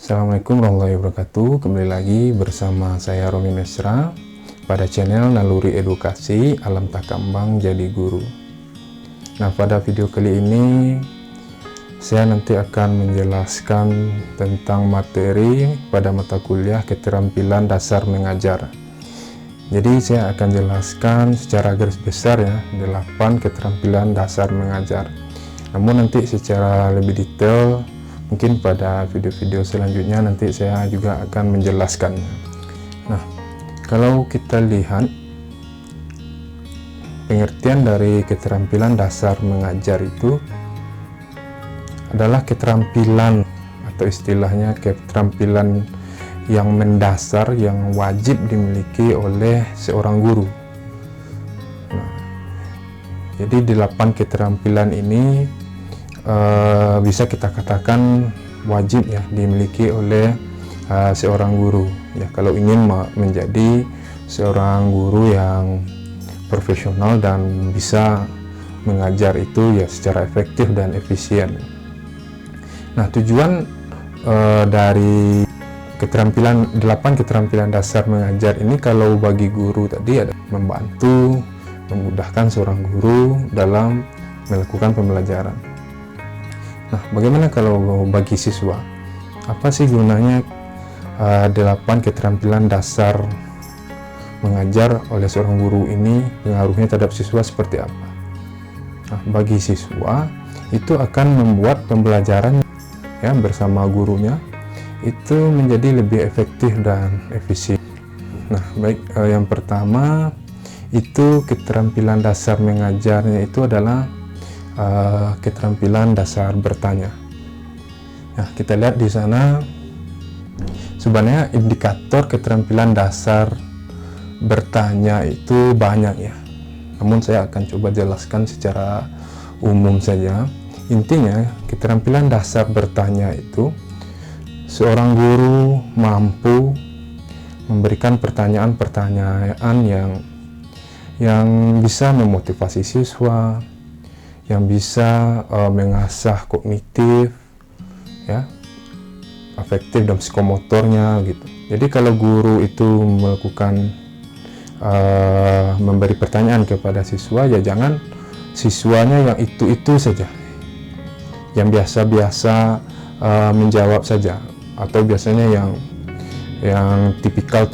Assalamualaikum warahmatullahi wabarakatuh. Kembali lagi bersama saya Romi Mesra pada channel Naluri Edukasi Alam Tak Kambang Jadi Guru. Nah, pada video kali ini saya nanti akan menjelaskan tentang materi pada mata kuliah keterampilan dasar mengajar. Jadi saya akan jelaskan secara garis besar ya 8 keterampilan dasar mengajar. Namun nanti secara lebih detail mungkin pada video-video selanjutnya nanti saya juga akan menjelaskan. Nah, kalau kita lihat pengertian dari keterampilan dasar mengajar itu adalah keterampilan atau istilahnya keterampilan yang mendasar yang wajib dimiliki oleh seorang guru. Nah, jadi 8 keterampilan ini bisa kita katakan wajib ya dimiliki oleh seorang guru ya kalau ingin menjadi seorang guru yang profesional dan bisa mengajar itu ya secara efektif dan efisien. Nah, tujuan dari 8 keterampilan dasar mengajar ini kalau bagi guru tadi ada membantu memudahkan seorang guru dalam melakukan pembelajaran. Nah, bagaimana kalau bagi siswa? Apa sih gunanya 8 keterampilan dasar mengajar oleh seorang guru ini? Pengaruhnya terhadap siswa seperti apa? Nah, bagi siswa itu akan membuat pembelajaran ya bersama gurunya itu menjadi lebih efektif dan efisien. Nah, baik yang pertama itu keterampilan dasar mengajarnya itu adalah keterampilan dasar bertanya. Nah, kita lihat di sana sebenarnya indikator keterampilan dasar bertanya itu banyak ya. Namun saya akan coba jelaskan secara umum saja. Intinya keterampilan dasar bertanya itu seorang guru mampu memberikan pertanyaan-pertanyaan yang bisa memotivasi siswa, yang bisa mengasah kognitif ya, afektif dan psikomotornya gitu. Jadi kalau guru itu melakukan memberi pertanyaan kepada siswa ya jangan siswanya yang itu saja, yang biasa-biasa menjawab saja, atau biasanya yang tipikal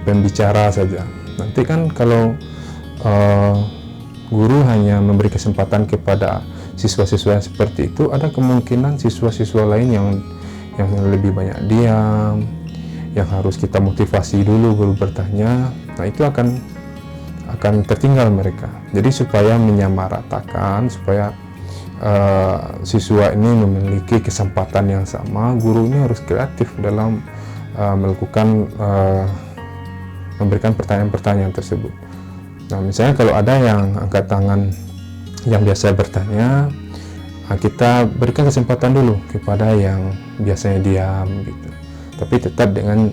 pembicara saja. Nanti kan kalau guru hanya memberi kesempatan kepada siswa-siswa yang seperti itu, ada kemungkinan siswa-siswa lain yang lebih banyak diam, yang harus kita motivasi dulu baru bertanya. Nah, itu akan tertinggal mereka. Jadi supaya menyamaratakan, supaya siswa ini memiliki kesempatan yang sama, guru ini harus kreatif dalam melakukan memberikan pertanyaan-pertanyaan tersebut. Nah, misalnya kalau ada yang angkat tangan yang biasa bertanya, kita berikan kesempatan dulu kepada yang biasanya diam gitu. Tapi tetap dengan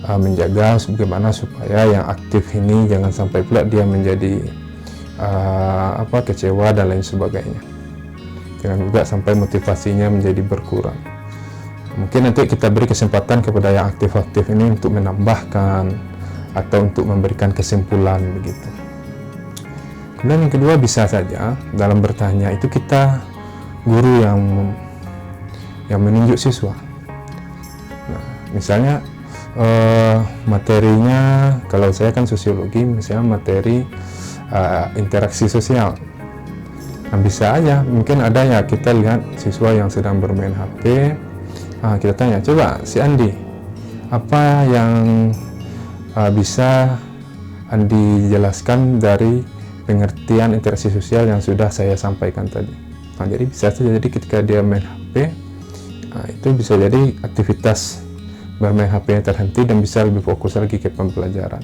menjaga bagaimana supaya yang aktif ini jangan sampai pula dia menjadi kecewa dan lain sebagainya. Jangan juga sampai motivasinya menjadi berkurang. Mungkin nanti kita beri kesempatan kepada yang aktif-aktif ini untuk menambahkan atau untuk memberikan kesimpulan begitu. Kemudian yang kedua, bisa saja dalam bertanya itu kita guru yang menunjuk siswa. Nah, misalnya materinya, kalau saya kan sosiologi, misalnya materi interaksi sosial. Nah, bisa aja mungkin ada ya kita lihat siswa yang sedang bermain HP, kita tanya, coba si Andi, apa yang bisa Andi jelaskan dari pengertian interaksi sosial yang sudah saya sampaikan tadi. Nah, jadi bisa saja jadi ketika dia main HP, itu bisa jadi aktivitas bermain HP yang terhenti dan bisa lebih fokus lagi ke pembelajaran.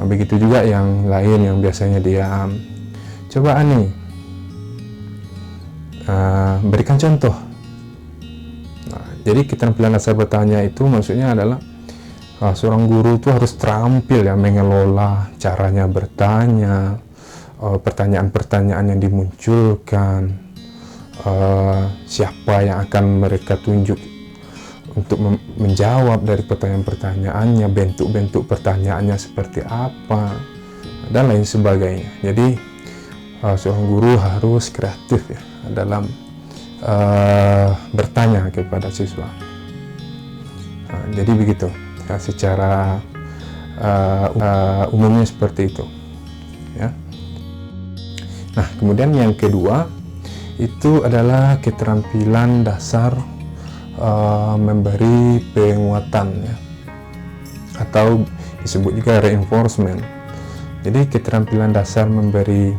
Nah, begitu juga yang lain yang biasanya diam. Coba Ani, berikan contoh. Nah, jadi keterampilan dasar bertanya itu maksudnya adalah seorang guru itu harus terampil ya mengelola caranya bertanya, pertanyaan-pertanyaan yang dimunculkan, siapa yang akan mereka tunjuk untuk menjawab dari pertanyaan-pertanyaannya, bentuk-bentuk pertanyaannya seperti apa, dan lain sebagainya. Jadi seorang guru harus kreatif ya dalam bertanya kepada siswa. Jadi begitu ya, secara umumnya seperti itu ya. Nah, kemudian yang kedua itu adalah keterampilan dasar memberi penguatan ya, atau disebut juga reinforcement. Jadi keterampilan dasar memberi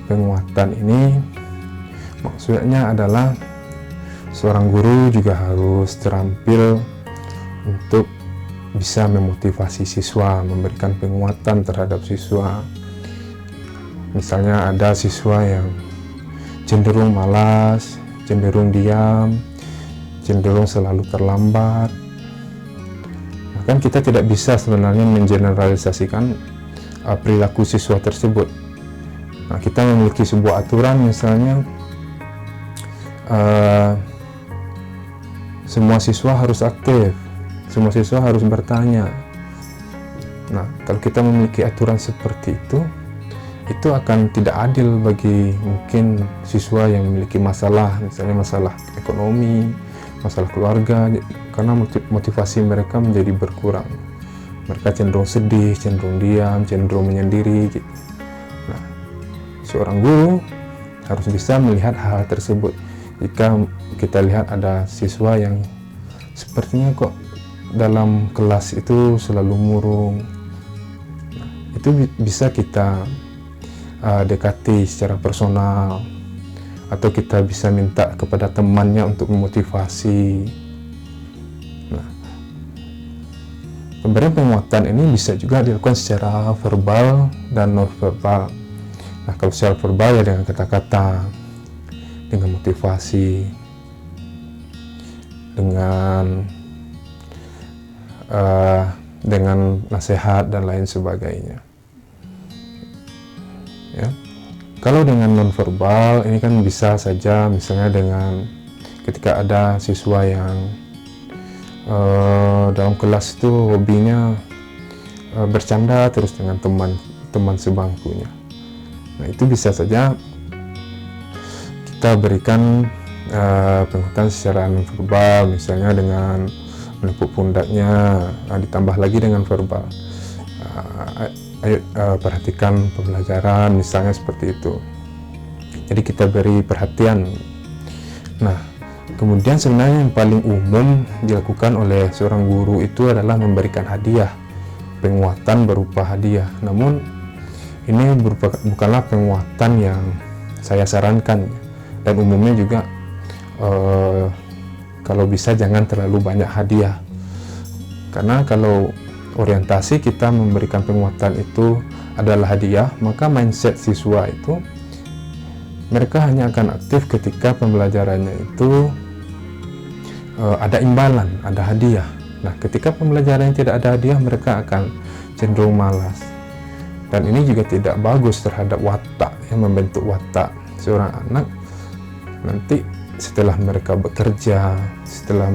penguatan ini maksudnya adalah seorang guru juga harus terampil untuk bisa memotivasi siswa, memberikan penguatan terhadap siswa. Misalnya ada siswa yang cenderung malas, cenderung diam, cenderung selalu terlambat. Nah, kan kita tidak bisa sebenarnya mengeneralisasikan perilaku siswa tersebut. Nah, kita memiliki sebuah aturan, misalnya semua siswa harus aktif, semua siswa harus bertanya. Nah, kalau kita memiliki aturan seperti itu akan tidak adil bagi mungkin siswa yang memiliki masalah, misalnya masalah ekonomi, masalah keluarga, karena motivasi mereka menjadi berkurang. Mereka cenderung sedih, cenderung diam, cenderung menyendiri gitu. Nah, seorang guru harus bisa melihat hal tersebut. Jika kita lihat ada siswa yang sepertinya kok dalam kelas itu selalu murung, nah, itu bisa kita dekati secara personal, atau kita bisa minta kepada temannya untuk memotivasi. Nah, pemberian penguatan ini bisa juga dilakukan secara verbal dan non verbal. Nah, kalau secara verbal ya dengan kata-kata, dengan motivasi, dengan nasihat dan lain sebagainya. Ya. Kalau dengan nonverbal ini kan bisa saja, misalnya dengan ketika ada siswa yang dalam kelas itu hobinya bercanda terus dengan teman sebangkunya. Nah, itu bisa saja kita berikan penguatan secara nonverbal, misalnya dengan menepuk pundaknya, ditambah lagi dengan verbal. Ayo perhatikan pembelajaran, misalnya seperti itu. Jadi kita beri perhatian. Nah, kemudian sebenarnya yang paling umum dilakukan oleh seorang guru itu adalah memberikan hadiah, penguatan berupa hadiah. Namun ini bukanlah penguatan yang saya sarankan, dan umumnya juga kalau bisa jangan terlalu banyak hadiah, karena kalau orientasi kita memberikan penguatan itu adalah hadiah, maka mindset siswa itu mereka hanya akan aktif ketika pembelajarannya itu ada imbalan, ada hadiah. Nah, ketika pembelajaran tidak ada hadiah, mereka akan cenderung malas, dan ini juga tidak bagus terhadap watak, yang membentuk watak seorang anak. Nanti setelah mereka bekerja, setelah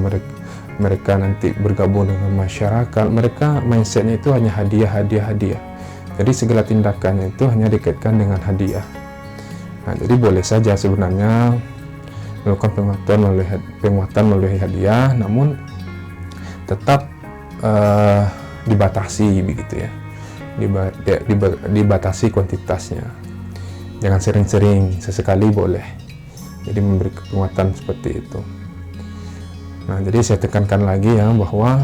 mereka nanti bergabung dengan masyarakat, mereka mindsetnya itu hanya hadiah. Jadi segala tindakannya itu hanya dikaitkan dengan hadiah. Nah, jadi boleh saja sebenarnya melakukan penguatan melalui hadiah, namun tetap dibatasi begitu ya, dibatasi kuantitasnya. Jangan sering-sering, sesekali boleh. Jadi memberi penguatan seperti itu. Nah, jadi saya tekankan lagi ya, bahwa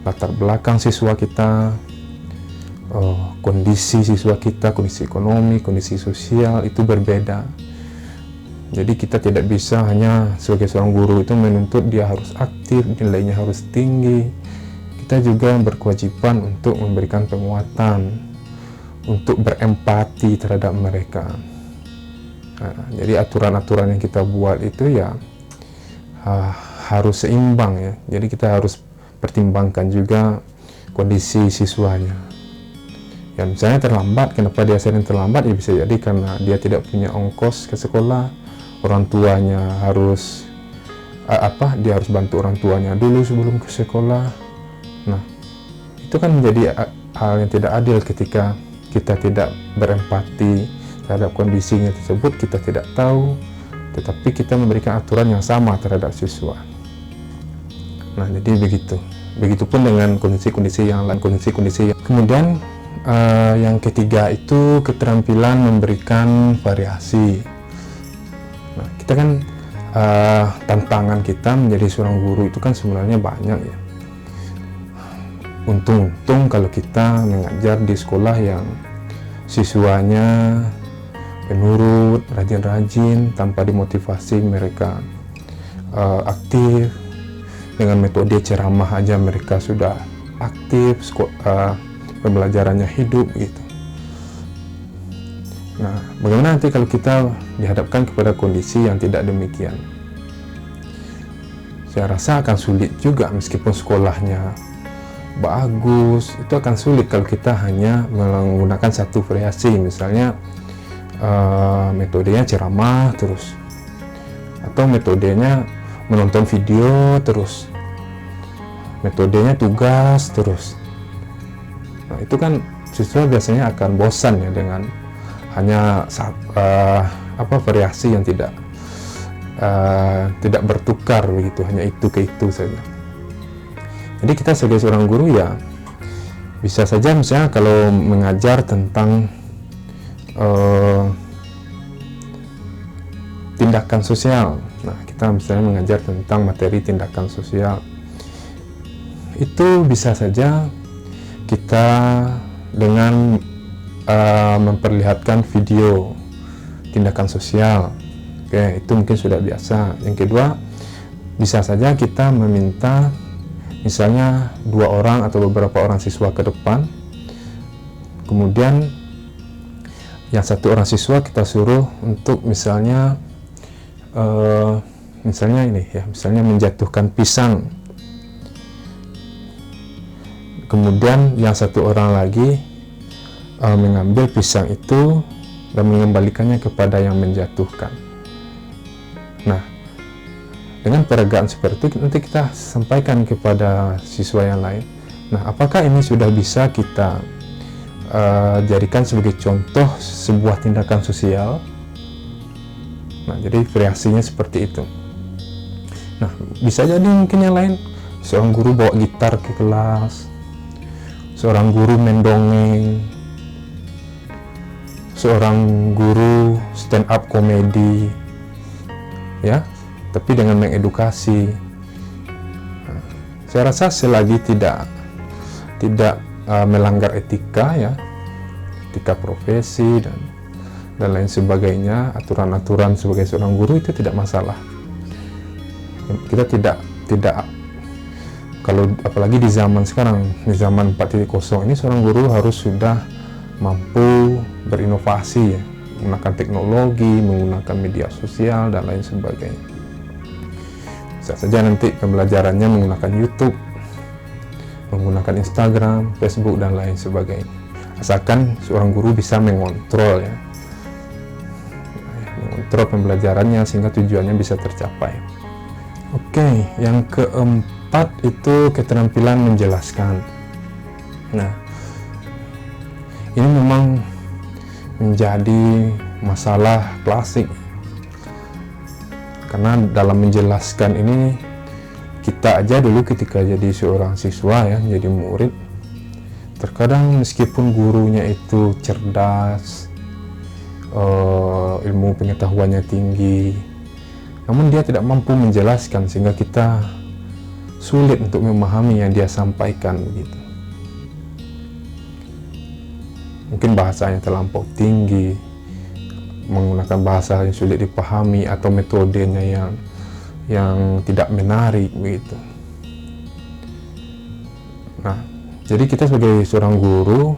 latar belakang siswa kita, kondisi siswa kita, kondisi ekonomi, kondisi sosial itu berbeda. Jadi kita tidak bisa hanya sebagai seorang guru itu menuntut dia harus aktif, nilainya harus tinggi. Kita juga berkewajiban untuk memberikan penguatan, untuk berempati terhadap mereka. Nah, jadi aturan-aturan yang kita buat itu ya harus seimbang ya. Jadi kita harus pertimbangkan juga kondisi siswanya. Ya, misalnya terlambat, kenapa dia sering terlambat? Ya bisa jadi karena dia tidak punya ongkos ke sekolah, orang tuanya harus dia harus bantu orang tuanya dulu sebelum ke sekolah. Nah, itu kan menjadi hal yang tidak adil ketika kita tidak berempati terhadap kondisinya tersebut. Kita tidak tahu, tetapi kita memberikan aturan yang sama terhadap siswa. Nah, jadi begitu. Begitupun dengan kondisi-kondisi yang lain, Kemudian yang ketiga itu keterampilan memberikan variasi. Nah, kita kan tantangan kita menjadi seorang guru itu kan sebenarnya banyak ya. Untung kalau kita mengajar di sekolah yang siswanya penurut, rajin-rajin, tanpa dimotivasi mereka aktif. Dengan metode ceramah aja mereka sudah aktif, pembelajarannya hidup gitu. Nah, bagaimana nanti kalau kita dihadapkan kepada kondisi yang tidak demikian? Saya rasa akan sulit juga, meskipun sekolahnya bagus, itu akan sulit kalau kita hanya menggunakan satu variasi, misalnya metodenya ceramah terus, atau metodenya menonton video terus, metodenya tugas terus. Nah, itu kan siswa biasanya akan bosan ya dengan hanya variasi yang tidak bertukar begitu, hanya itu ke itu saja. Jadi kita sebagai seorang guru ya bisa saja misalnya kalau mengajar tentang tindakan sosial. Nah, kita misalnya mengajar tentang materi tindakan sosial, itu bisa saja kita dengan memperlihatkan video tindakan sosial. Oke, itu mungkin sudah biasa. Yang kedua, bisa saja kita meminta misalnya 2 orang atau beberapa orang siswa ke depan, kemudian yang 1 orang siswa kita suruh untuk misalnya misalnya menjatuhkan pisang. Kemudian yang 1 orang lagi mengambil pisang itu dan mengembalikannya kepada yang menjatuhkan. Nah, dengan peregaan seperti itu nanti kita sampaikan kepada siswa yang lain. Nah, apakah ini sudah bisa kita jadikan sebagai contoh sebuah tindakan sosial? Nah, jadi variasinya seperti itu. Nah, bisa jadi mungkin yang lain, seorang guru bawa gitar ke kelas, seorang guru mendongeng, seorang guru stand up komedi, ya, tapi dengan mengedukasi. Nah, saya rasa selagi tidak melanggar etika ya, etika profesi dan lain sebagainya, aturan-aturan sebagai seorang guru itu tidak masalah. Kita tidak kalau apalagi di zaman sekarang, di zaman 4.0 ini, seorang guru harus sudah mampu berinovasi ya, menggunakan teknologi, menggunakan media sosial dan lain sebagainya. Bisa saja nanti pembelajarannya menggunakan YouTube, menggunakan Instagram, Facebook dan lain sebagainya. Asalkan seorang guru bisa mengontrol ya, mengontrol pembelajarannya sehingga tujuannya bisa tercapai. Oke, yang keempat itu keterampilan menjelaskan. Nah, ini memang menjadi masalah klasik, karena dalam menjelaskan ini kita aja dulu ketika jadi seorang siswa ya, jadi murid, terkadang meskipun gurunya itu cerdas, ilmu pengetahuannya tinggi, namun dia tidak mampu menjelaskan sehingga kita sulit untuk memahami yang dia sampaikan begitu. Mungkin bahasanya terlampau tinggi, menggunakan bahasa yang sulit dipahami, atau metodenya yang tidak menarik begitu. Nah, jadi kita sebagai seorang guru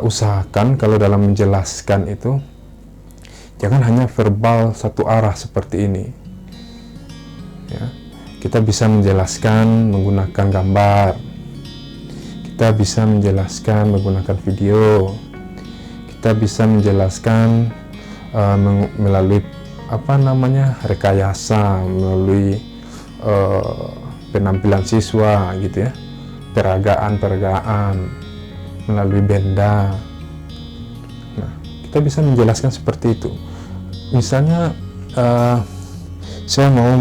usahakan kalau dalam menjelaskan itu jangan hanya verbal satu arah seperti ini ya. Kita bisa menjelaskan menggunakan gambar, kita bisa menjelaskan menggunakan video, kita bisa menjelaskan melalui rekayasa melalui penampilan siswa gitu ya, peragaan melalui benda. Nah, kita bisa menjelaskan seperti itu. Misalnya saya mau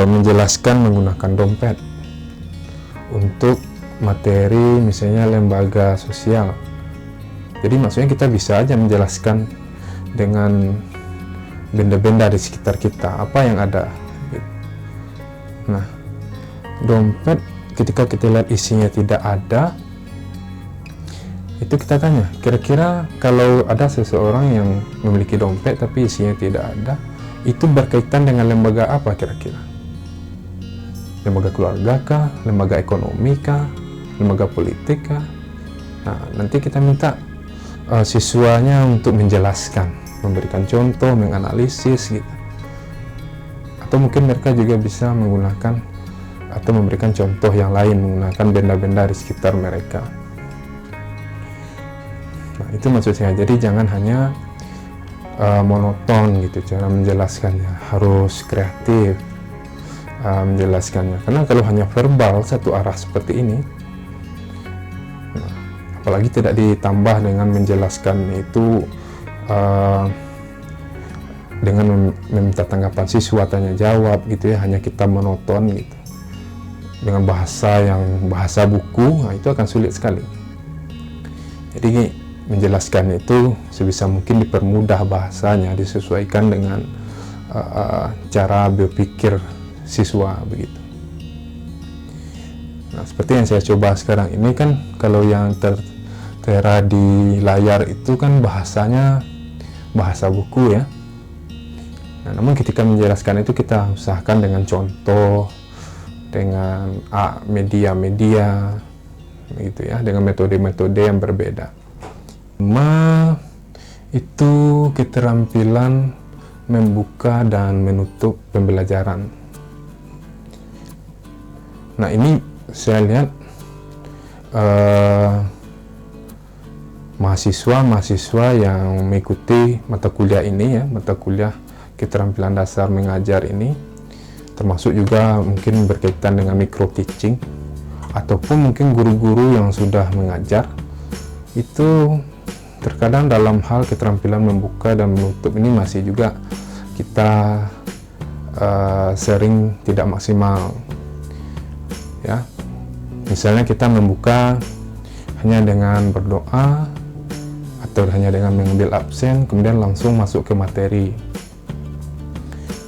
menjelaskan menggunakan dompet untuk materi misalnya lembaga sosial. Jadi maksudnya kita bisa aja menjelaskan dengan benda-benda di sekitar kita, apa yang ada. Nah, dompet ketika kita lihat isinya tidak ada, itu kita tanya, kira-kira kalau ada seseorang yang memiliki dompet tapi isinya tidak ada, itu berkaitan dengan lembaga apa kira-kira? Lembaga keluarga kah? Lembaga ekonomi kah? Lembaga politik kah? Nah, nanti kita minta siswanya untuk menjelaskan, memberikan contoh, menganalisis gitu. Atau mungkin mereka juga bisa menggunakan atau memberikan contoh yang lain menggunakan benda-benda di sekitar mereka. Nah, itu maksud saya. Jadi jangan hanya monoton gitu cara menjelaskannya, harus kreatif menjelaskannya. Karena kalau hanya verbal satu arah seperti ini, apalagi tidak ditambah dengan menjelaskan itu dengan meminta tanggapan siswa, tanya jawab gitu ya, hanya kita monoton gitu dengan bahasa buku, nah itu akan sulit sekali. Jadi menjelaskan itu sebisa mungkin dipermudah bahasanya, disesuaikan dengan cara berpikir siswa begitu. Nah, seperti yang saya coba sekarang ini kan, kalau yang tertera di layar itu kan bahasanya bahasa buku ya. Nah, namun ketika menjelaskan itu kita usahakan dengan contoh, dengan media-media gitu ya, dengan metode-metode yang berbeda. Itu keterampilan membuka dan menutup pembelajaran. Nah, ini saya lihat mahasiswa yang mengikuti mata kuliah ini ya, mata kuliah keterampilan dasar mengajar ini, termasuk juga mungkin berkaitan dengan micro teaching, ataupun mungkin guru-guru yang sudah mengajar, itu terkadang dalam hal keterampilan membuka dan menutup ini masih juga kita sering tidak maksimal ya. Misalnya kita membuka hanya dengan berdoa atau hanya dengan mengambil absen kemudian langsung masuk ke materi.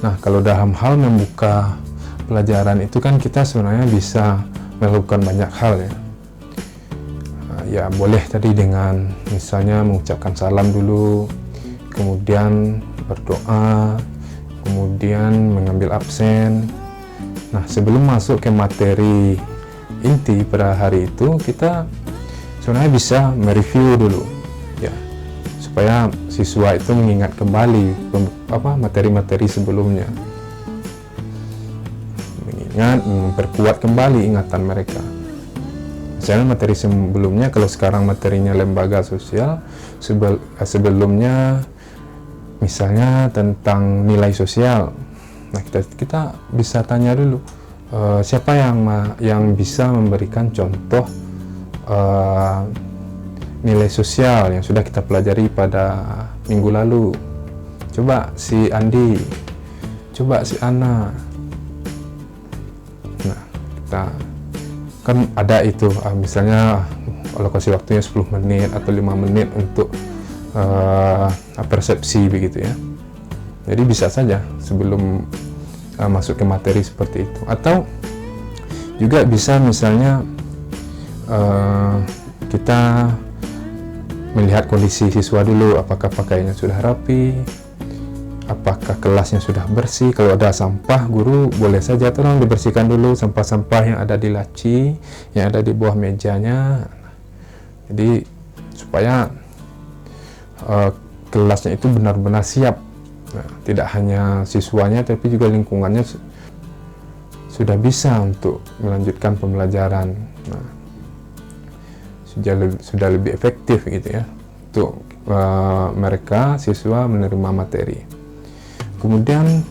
Nah, kalau dalam hal membuka pelajaran itu kan kita sebenarnya bisa melakukan banyak hal ya. Ya boleh tadi dengan misalnya mengucapkan salam dulu, kemudian berdoa, kemudian mengambil absen. Nah, sebelum masuk ke materi inti pada hari itu, kita sebenarnya bisa mereview dulu ya, supaya siswa itu mengingat kembali materi-materi sebelumnya, memperkuat kembali ingatan mereka. Misalnya materi sebelumnya, kalau sekarang materinya lembaga sosial, sebelumnya misalnya tentang nilai sosial. Nah, kita bisa tanya dulu, siapa yang bisa memberikan contoh nilai sosial yang sudah kita pelajari pada minggu lalu. Coba si Andi, coba si Ana. Nah, kita kan ada itu misalnya alokasi waktunya 10 menit atau 5 menit untuk persepsi begitu ya. Jadi bisa saja sebelum masuk ke materi seperti itu. Atau juga bisa misalnya kita melihat kondisi siswa dulu, apakah pakaiannya sudah rapi, apakah kelasnya sudah bersih. Kalau ada sampah, guru boleh saja tolong dibersihkan dulu sampah-sampah yang ada di laci, yang ada di bawah mejanya. Jadi supaya kelasnya itu benar-benar siap. Nah, tidak hanya siswanya tapi juga lingkungannya sudah bisa untuk melanjutkan pembelajaran. Nah, sudah lebih efektif gitu ya untuk mereka siswa menerima materi. Kemudian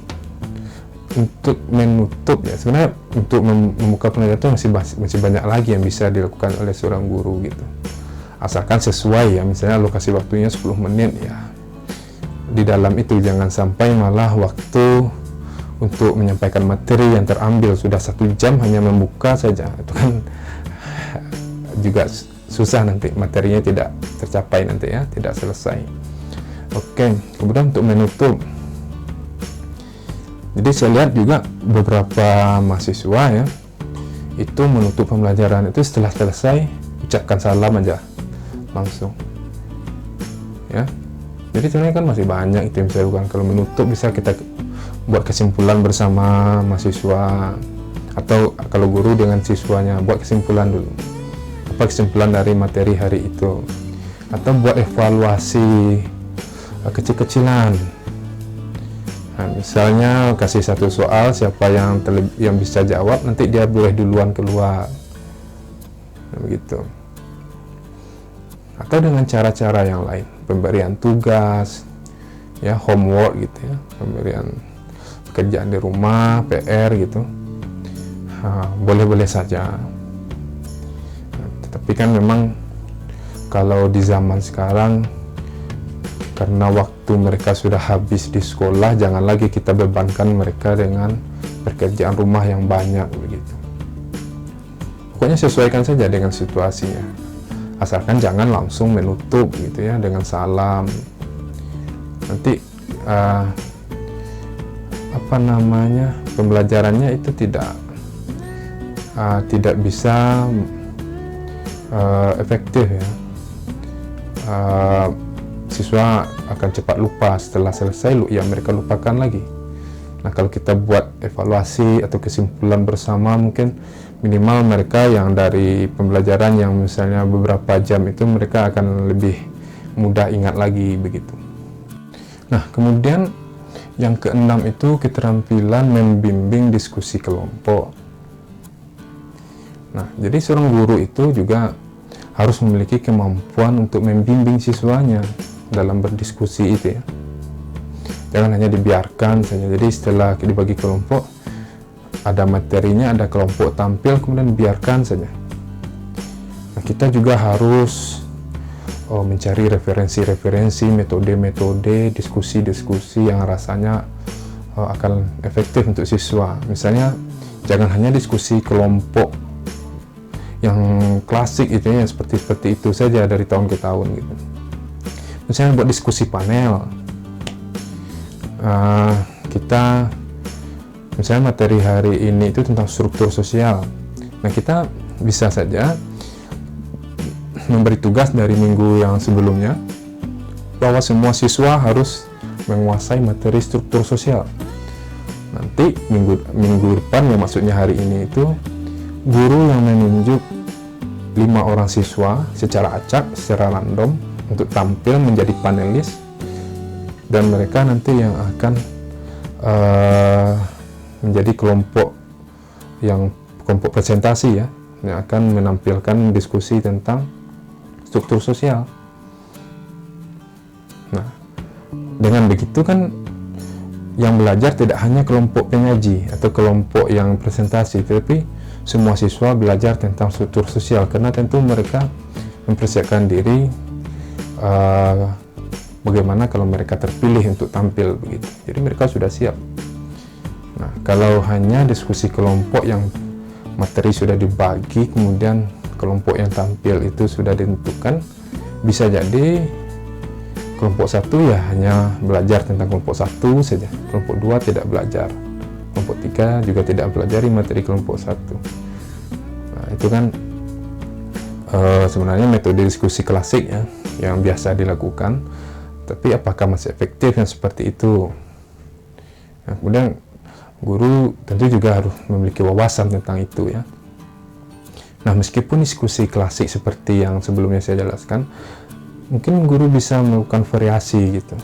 untuk menutup ya, sebenarnya untuk membuka pelajaran itu masih banyak lagi yang bisa dilakukan oleh seorang guru gitu. Asalkan sesuai ya, misalnya alokasi waktunya 10 menit ya. Di dalam itu jangan sampai malah waktu untuk menyampaikan materi yang terambil sudah 1 jam hanya membuka saja. Itu kan juga susah, nanti materinya tidak tercapai nanti ya, tidak selesai. Oke, kemudian untuk menutup. Jadi saya lihat juga beberapa mahasiswa ya, itu menutup pembelajaran itu setelah selesai ucapkan salam aja langsung ya. Jadi sebenarnya kan masih banyak itu yang bisa dilakukan. Kalau menutup bisa kita buat kesimpulan bersama mahasiswa, atau kalau guru dengan siswanya buat kesimpulan dulu, apa kesimpulan dari materi hari itu, atau buat evaluasi kecil-kecilan. Nah, misalnya kasih 1 soal, siapa yang bisa jawab nanti dia boleh duluan keluar, nah, begitu. Atau dengan cara-cara yang lain, pemberian tugas ya, homework gitu ya, pemberian pekerjaan di rumah, PR gitu, boleh-boleh saja. Nah, tetapi kan memang kalau di zaman sekarang, karena waktu mereka sudah habis di sekolah, jangan lagi kita bebankan mereka dengan pekerjaan rumah yang banyak begitu. Pokoknya sesuaikan saja dengan situasinya, asalkan jangan langsung menutup gitu ya dengan salam. Nanti pembelajarannya itu tidak bisa efektif ya. Siswa akan cepat lupa, setelah selesai ya mereka lupakan lagi. Nah, kalau kita buat evaluasi atau kesimpulan bersama, mungkin minimal mereka yang dari pembelajaran yang misalnya beberapa jam itu mereka akan lebih mudah ingat lagi begitu. Nah, kemudian yang keenam itu keterampilan membimbing diskusi kelompok. Nah, jadi seorang guru itu juga harus memiliki kemampuan untuk membimbing siswanya dalam berdiskusi itu ya. Jangan hanya dibiarkan saja. Jadi setelah dibagi kelompok, ada materinya, ada kelompok tampil, kemudian biarkan saja. Nah, kita juga harus mencari referensi-referensi, metode-metode, diskusi-diskusi yang rasanya akan efektif untuk siswa. Misalnya, jangan hanya diskusi kelompok yang klasik itu ya, seperti itu saja dari tahun ke tahun gitu. Misalnya buat diskusi panel, kita misalnya materi hari ini itu tentang struktur sosial. Nah, kita bisa saja memberi tugas dari minggu yang sebelumnya bahwa semua siswa harus menguasai materi struktur sosial. Nanti minggu depan, yang maksudnya hari ini itu, guru yang menunjuk 5 orang siswa secara acak, secara random untuk tampil menjadi panelis, dan mereka nanti yang akan menjadi kelompok presentasi ya, yang akan menampilkan diskusi tentang struktur sosial. Nah, dengan begitu kan yang belajar tidak hanya kelompok penyaji atau kelompok yang presentasi, tapi semua siswa belajar tentang struktur sosial, karena tentu mereka mempersiapkan diri bagaimana kalau mereka terpilih untuk tampil begitu. Jadi mereka sudah siap. Nah, kalau hanya diskusi kelompok yang materi sudah dibagi, kemudian kelompok yang tampil itu sudah ditentukan, bisa jadi kelompok 1 ya hanya belajar tentang kelompok 1 saja, kelompok 2 tidak belajar, kelompok 3 juga tidak pelajari materi kelompok 1. Nah, itu kan sebenarnya metode diskusi klasik ya, yang biasa dilakukan, tapi apakah masih efektif yang seperti itu? Nah, kemudian guru tentu juga harus memiliki wawasan tentang itu ya. Nah, meskipun diskusi klasik seperti yang sebelumnya saya jelaskan, mungkin guru bisa melakukan variasi gitu.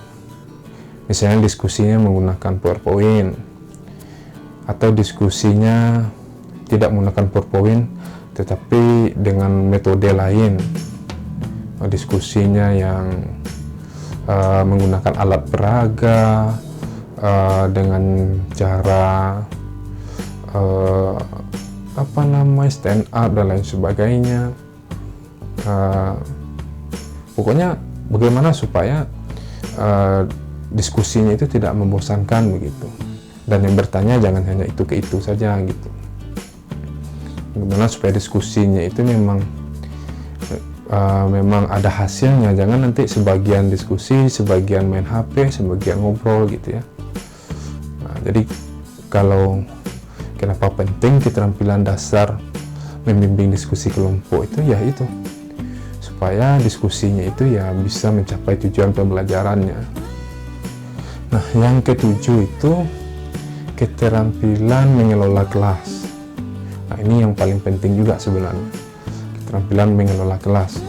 Misalnya diskusinya menggunakan PowerPoint, atau diskusinya tidak menggunakan PowerPoint tetapi dengan metode lain. Diskusinya yang menggunakan alat peraga, dengan cara stand up dan lain sebagainya. Pokoknya bagaimana supaya diskusinya itu tidak membosankan begitu, dan yang bertanya jangan hanya itu ke itu saja gitu. Bagaimana supaya diskusinya itu memang ada hasilnya, jangan nanti sebagian diskusi, sebagian main HP, sebagian ngobrol gitu ya. Nah, jadi kalau kenapa penting keterampilan dasar membimbing diskusi kelompok itu, ya itu supaya diskusinya itu ya bisa mencapai tujuan pembelajarannya. Nah, yang ketujuh itu keterampilan mengelola kelas. Nah, ini yang paling penting juga sebenarnya, keterampilan mengelola kelas.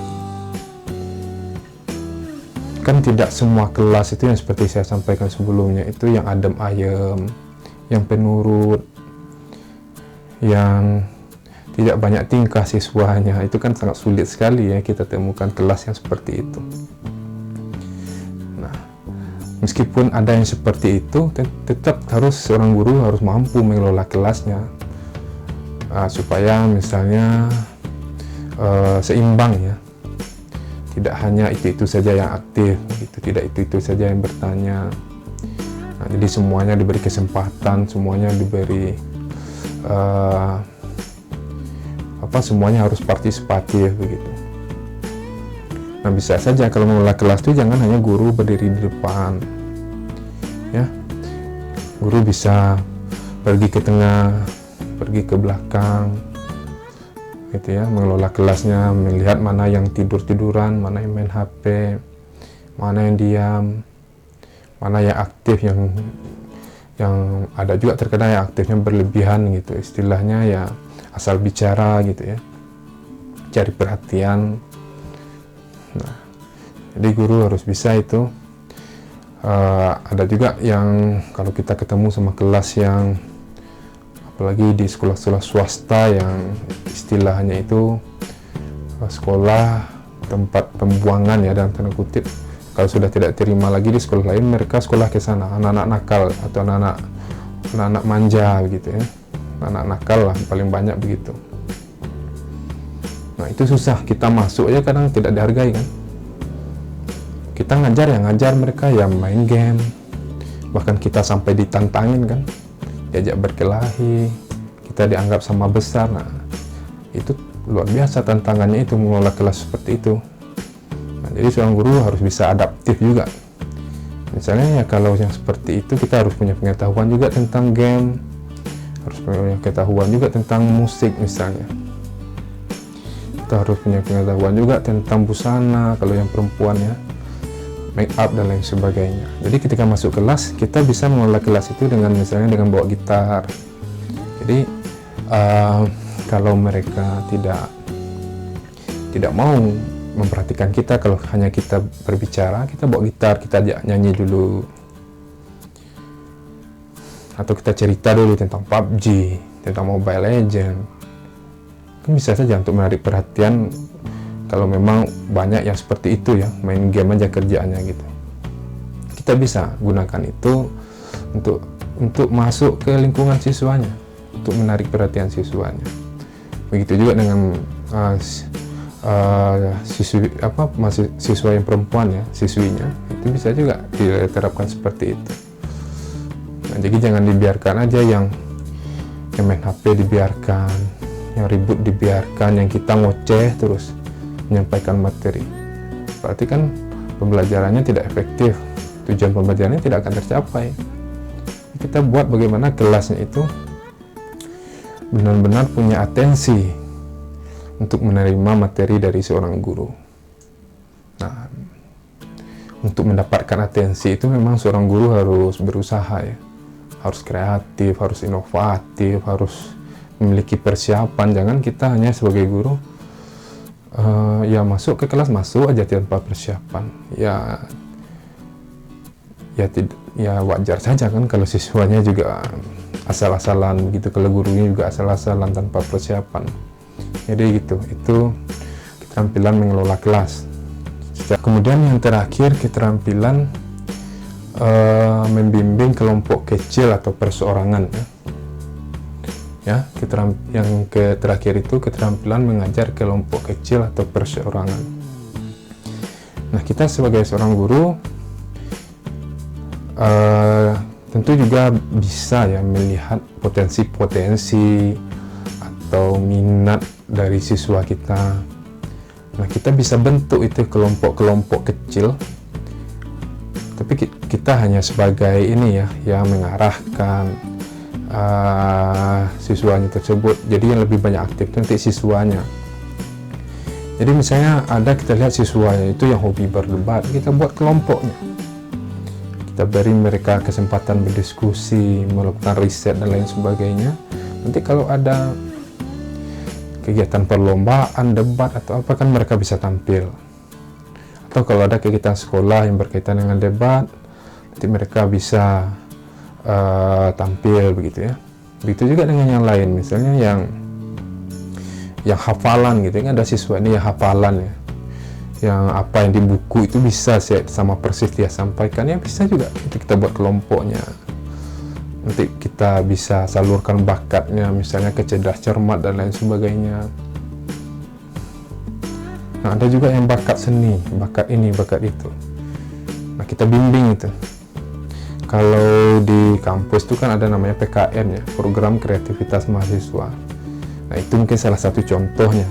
Kan tidak semua kelas itu yang seperti saya sampaikan sebelumnya itu yang adem ayem, yang penurut, yang tidak banyak tingkah siswanya. Itu kan sangat sulit sekali ya kita temukan kelas yang seperti itu. Nah, meskipun ada yang seperti itu, tetap seorang guru harus mampu mengelola kelasnya, supaya misalnya seimbang ya, tidak hanya itu saja yang aktif gitu, tidak itu saja yang bertanya. Nah, jadi semuanya diberi kesempatan, semuanya diberi semuanya harus partisipatif begitu. Nah, bisa saja kalau mengelola kelas itu jangan hanya guru berdiri di depan ya, guru bisa pergi ke tengah, pergi ke belakang gitu ya, mengelola kelasnya, melihat mana yang tiduran, mana yang main HP, mana yang diam, mana yang aktif, yang ada juga terkadang yang aktifnya berlebihan gitu, istilahnya ya asal bicara gitu ya, cari perhatian. Nah, jadi guru harus bisa itu. Ada juga yang kalau kita ketemu sama kelas yang apalagi di sekolah-sekolah swasta yang istilahnya itu sekolah tempat pembuangan ya dalam tanda kutip, kalau sudah tidak terima lagi di sekolah lain, mereka sekolah ke sana, anak-anak nakal atau anak-anak manja gitu ya, anak nakal lah paling banyak begitu. Nah, itu susah, kita masuk aja kadang tidak dihargai kan. Kita ngajar mereka ya main game, bahkan kita sampai ditantangin kan, diajak berkelahi, kita dianggap sama besar. Nah, itu luar biasa tantangannya itu mengelola kelas seperti itu. Nah, jadi seorang guru harus bisa adaptif juga. Misalnya ya kalau yang seperti itu kita harus punya pengetahuan juga tentang game, harus punya pengetahuan juga tentang musik misalnya. Kita harus punya pengetahuan juga tentang busana kalau yang perempuan ya, make up dan lain sebagainya. Jadi ketika masuk kelas kita bisa mengelola kelas itu dengan misalnya dengan bawa gitar. Jadi kalau mereka tidak mau memperhatikan kita, kalau hanya kita berbicara, kita bawa gitar, kita ajak nyanyi dulu, atau kita cerita dulu tentang PUBG, tentang Mobile Legends, kan bisa saja untuk menarik perhatian. Kalau memang banyak yang seperti itu ya, main game aja kerjaannya gitu, kita bisa gunakan itu untuk masuk ke lingkungan siswanya, untuk menarik perhatian siswanya. Begitu juga dengan siswa yang perempuan ya, siswinya itu bisa juga diterapkan seperti itu. Nah, jadi jangan dibiarkan aja yang main HP dibiarkan, yang ribut dibiarkan, yang kita ngoceh terus menyampaikan materi. Berarti kan pembelajarannya tidak efektif, tujuan pembelajarannya tidak akan tercapai. Kita buat bagaimana kelasnya itu benar-benar punya atensi untuk menerima materi dari seorang guru. Nah, untuk mendapatkan atensi itu memang seorang guru harus berusaha ya, harus kreatif, harus inovatif, harus memiliki persiapan. Jangan kita hanya sebagai guru ya masuk ke kelas, masuk aja tanpa persiapan. Ya wajar saja kan kalau siswanya juga asal-asalan gitu, kalau gurunya juga asal-asalan tanpa persiapan. Jadi gitu, itu keterampilan mengelola kelas Kemudian yang terakhir, keterampilan membimbing kelompok kecil atau perseorangan ya. Yang terakhir itu keterampilan mengajar kelompok kecil atau perseorangan. Nah, kita sebagai seorang guru tentu juga bisa ya melihat potensi-potensi atau minat dari siswa kita. Nah, kita bisa bentuk itu kelompok-kelompok kecil, tapi kita hanya sebagai ini ya, yang mengarahkan siswanya tersebut. Jadi yang lebih banyak aktif nanti siswanya. Jadi misalnya kita lihat siswanya itu yang hobi berdebat, kita buat kelompoknya. Kita beri mereka kesempatan berdiskusi, melakukan riset dan lain sebagainya. Nanti kalau ada kegiatan perlombaan, debat atau apa, kan mereka bisa tampil. Atau kalau ada kegiatan sekolah yang berkaitan dengan debat, nanti mereka bisa tampil begitu ya. Begitu juga dengan yang lain, misalnya yang hafalan gitu ya. Ada siswa ini yang hafalan ya, yang apa yang di buku itu bisa sama persis dia sampaikan, ya bisa juga itu kita buat kelompoknya. Nanti kita bisa salurkan bakatnya, misalnya kecerdas cermat dan lain sebagainya. Nah, ada juga yang bakat seni, bakat ini, bakat itu. Nah, kita bimbing itu. Kalau di kampus itu kan ada namanya PKM ya, Program Kreativitas Mahasiswa. Nah, itu mungkin salah satu contohnya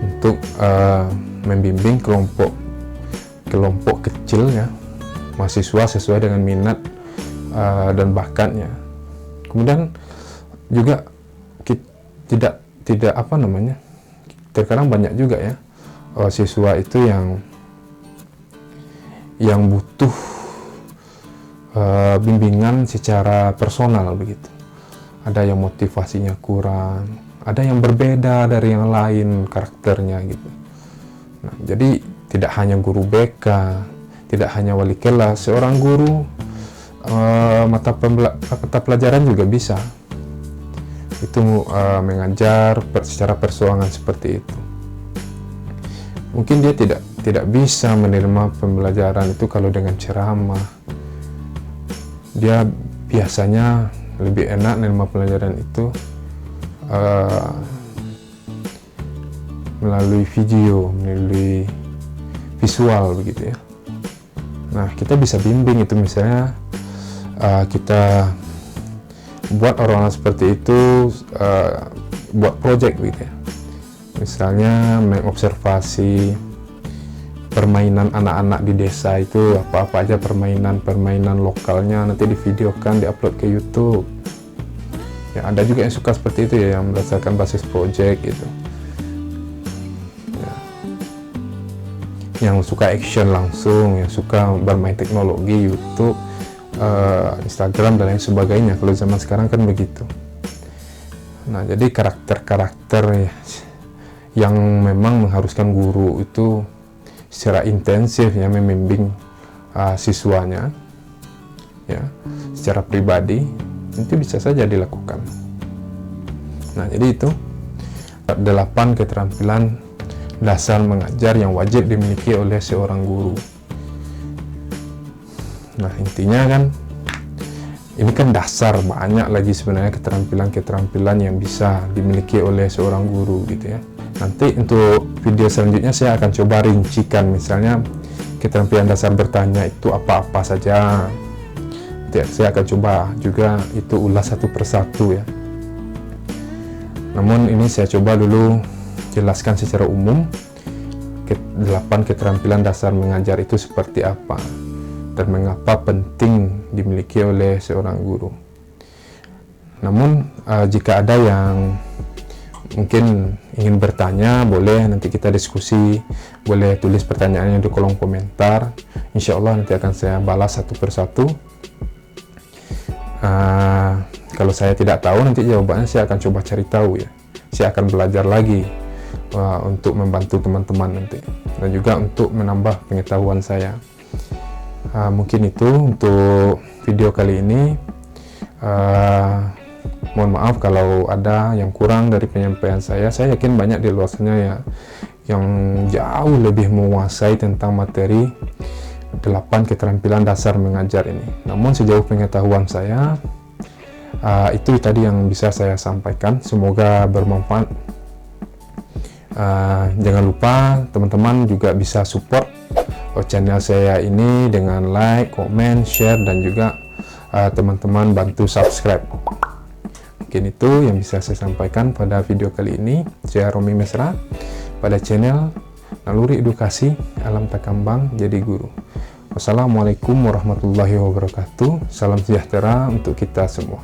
untuk membimbing kelompok kecil ya, mahasiswa sesuai dengan minat dan bakatnya. Kemudian juga tidak apa namanya, terkadang banyak juga ya siswa itu yang butuh bimbingan secara personal begitu. Ada yang motivasinya kurang, ada yang berbeda dari yang lain karakternya gitu. Nah, jadi tidak hanya guru BK, tidak hanya wali kelas, seorang guru mata pelajaran juga bisa itu mengajar secara persoalan seperti itu. Mungkin dia tidak bisa menerima pembelajaran itu kalau dengan ceramah. Dia biasanya lebih enak menerima pelajaran itu melalui video, melalui visual begitu ya. Nah, kita bisa bimbing itu, misalnya kita buat orang-orang seperti itu buat project gitu ya. Misalnya mengobservasi permainan anak-anak di desa itu, apa-apa aja permainan lokalnya, nanti divideokan, diupload ke YouTube. Ya, ada juga yang suka seperti itu ya, yang berdasarkan basis project gitu. Ya. Yang suka action langsung, yang suka bermain teknologi, YouTube, Instagram dan lain sebagainya. Kalau zaman sekarang kan begitu. Nah, jadi karakter-karakter yang memang mengharuskan guru itu secara intensif ya membimbing siswanya ya secara pribadi, itu bisa saja dilakukan. Nah, jadi itu 8 keterampilan dasar mengajar yang wajib dimiliki oleh seorang guru. Nah, intinya kan ini kan dasar, banyak lagi sebenarnya keterampilan-keterampilan yang bisa dimiliki oleh seorang guru gitu ya. Nanti untuk video selanjutnya saya akan coba rincikan, misalnya keterampilan dasar bertanya itu apa-apa saja. Nanti saya akan coba juga itu ulas satu persatu ya. Namun ini saya coba dulu jelaskan secara umum 8 keterampilan dasar mengajar itu seperti apa dan mengapa penting dimiliki oleh seorang guru. Namun jika ada yang mungkin ingin bertanya, boleh nanti kita diskusi, boleh tulis pertanyaannya di kolom komentar. Insya Allah nanti akan saya balas satu persatu. Kalau saya tidak tahu nanti jawabannya saya akan coba cari tahu ya. Saya akan belajar lagi untuk membantu teman-teman nanti, dan juga untuk menambah pengetahuan saya. Mungkin itu untuk video kali ini. Mohon maaf kalau ada yang kurang dari penyampaian saya. Saya yakin banyak di luar sana yang jauh lebih menguasai tentang materi 8 keterampilan dasar mengajar ini. Namun sejauh pengetahuan saya, itu tadi yang bisa saya sampaikan. Semoga bermanfaat. Jangan lupa teman-teman juga bisa support channel saya ini dengan like, comment, share, dan juga teman-teman bantu subscribe. Mungkin itu yang bisa saya sampaikan pada video kali ini. Saya Romi Mesra pada channel Naluri Edukasi Alam Takambang Jadi Guru. Wassalamualaikum warahmatullahi wabarakatuh. Salam sejahtera untuk kita semua.